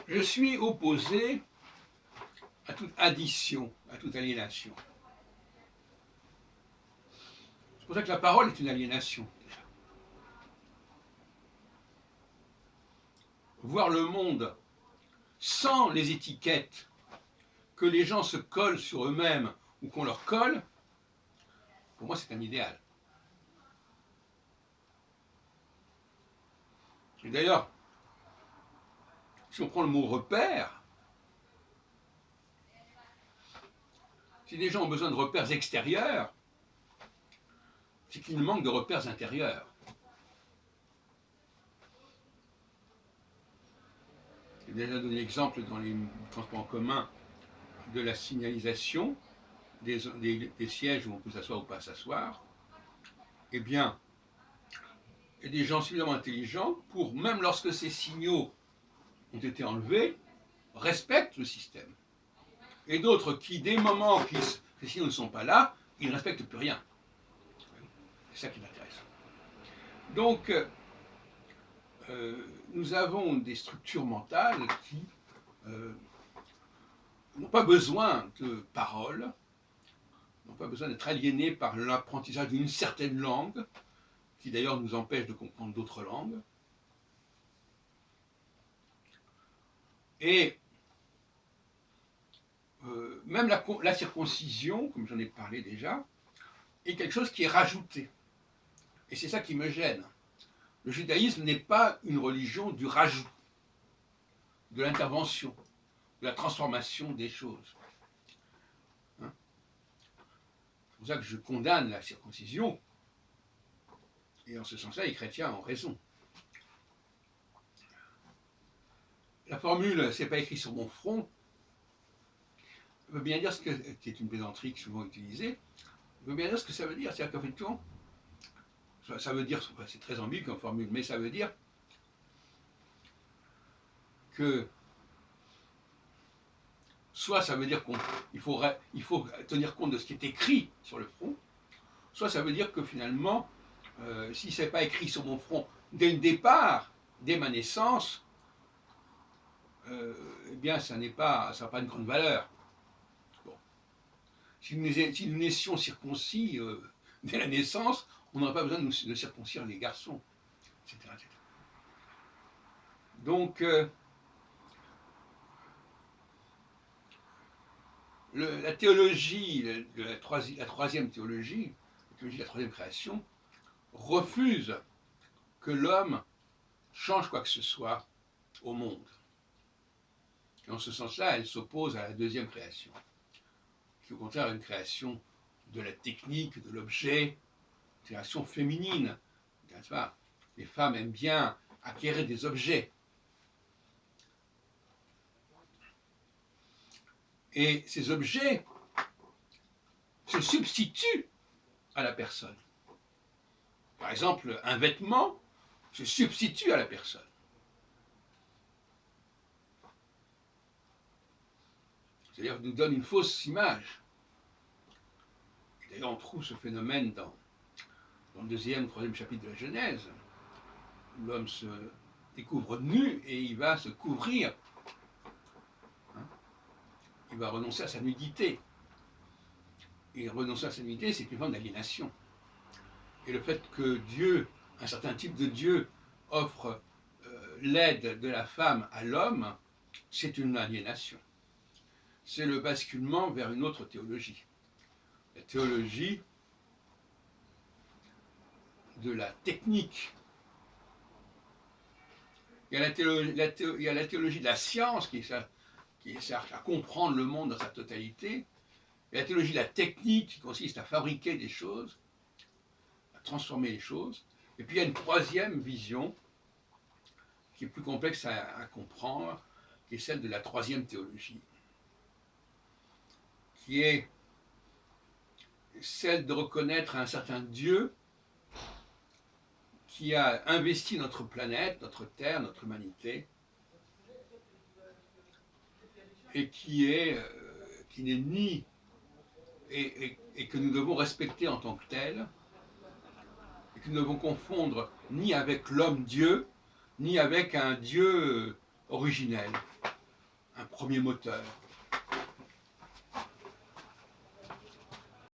Je suis opposé à toute addition, à toute aliénation. C'est pour ça que la parole est une aliénation. Voir le monde sans les étiquettes que les gens se collent sur eux-mêmes ou qu'on leur colle, pour moi c'est un idéal. Et d'ailleurs, si on prend le mot repère, si les gens ont besoin de repères extérieurs, c'est qu'il manque de repères intérieurs. J'ai déjà donné l'exemple dans les transports en commun de la signalisation des sièges où on peut s'asseoir ou pas s'asseoir. Eh bien, il y a des gens suffisamment intelligents pour, même lorsque ces signaux ont été enlevés, respectent le système. Et d'autres qui, dès le moment que ces signaux ne sont pas là, ils ne respectent plus rien. C'est ça qui m'intéresse. Donc, nous avons des structures mentales qui n'ont pas besoin de paroles, n'ont pas besoin d'être aliénées par l'apprentissage d'une certaine langue, qui d'ailleurs nous empêche de comprendre d'autres langues. Et même la circoncision, comme j'en ai parlé déjà, est quelque chose qui est rajouté. Et c'est ça qui me gêne. Le judaïsme n'est pas une religion du rajout, de l'intervention, de la transformation des choses. Hein? C'est pour ça que je condamne la circoncision. Et en ce sens-là, les chrétiens ont raison. La formule « c'est pas écrit sur mon front » veut bien dire ce que, qui est une plaisanterie souvent utilisée, veut bien dire ce que ça veut dire. C'est-à-dire qu'en fait, ça veut dire, c'est très ambigu comme formule, mais ça veut dire que soit ça veut dire qu'il faut tenir compte de ce qui est écrit sur le front, soit ça veut dire que finalement, si ce n'est pas écrit sur mon front dès le départ, dès ma naissance, eh bien ça n'a pas une grande valeur. Bon. Si nous naissions circoncis dès la naissance, on n'aurait pas besoin de circoncire les garçons, etc. etc. Donc, la théologie, la troisième théologie, la théologie de la troisième création, refuse que l'homme change quoi que ce soit au monde. Et en ce sens-là, elle s'oppose à la deuxième création, qui au contraire est une création de la technique, de l'objet, une création féminine. Les femmes aiment bien acquérir des objets. Et ces objets se substituent à la personne. Par exemple, un vêtement se substitue à la personne. C'est-à-dire nous donne une fausse image. Et d'ailleurs, on trouve ce phénomène dans le deuxième, troisième chapitre de la Genèse. L'homme se découvre nu et il va se couvrir. Il va renoncer à sa nudité. Et renoncer à sa nudité, c'est une forme d'aliénation. Et le fait que Dieu, un certain type de Dieu, offre l'aide de la femme à l'homme, c'est une aliénation. C'est le basculement vers une autre théologie. La théologie de la technique. Il y a la théologie de la science qui sert à comprendre le monde dans sa totalité. Il y a la théologie de la technique qui consiste à fabriquer des choses, à transformer les choses. Et puis il y a une troisième vision qui est plus complexe à comprendre, qui est celle de la troisième théologie, qui est celle de reconnaître un certain Dieu qui a investi notre planète, notre Terre, notre humanité, et qui n'est ni, et que nous devons respecter en tant que tel, et que nous devons confondre ni avec l'homme-dieu, ni avec un Dieu originel. un premier moteur,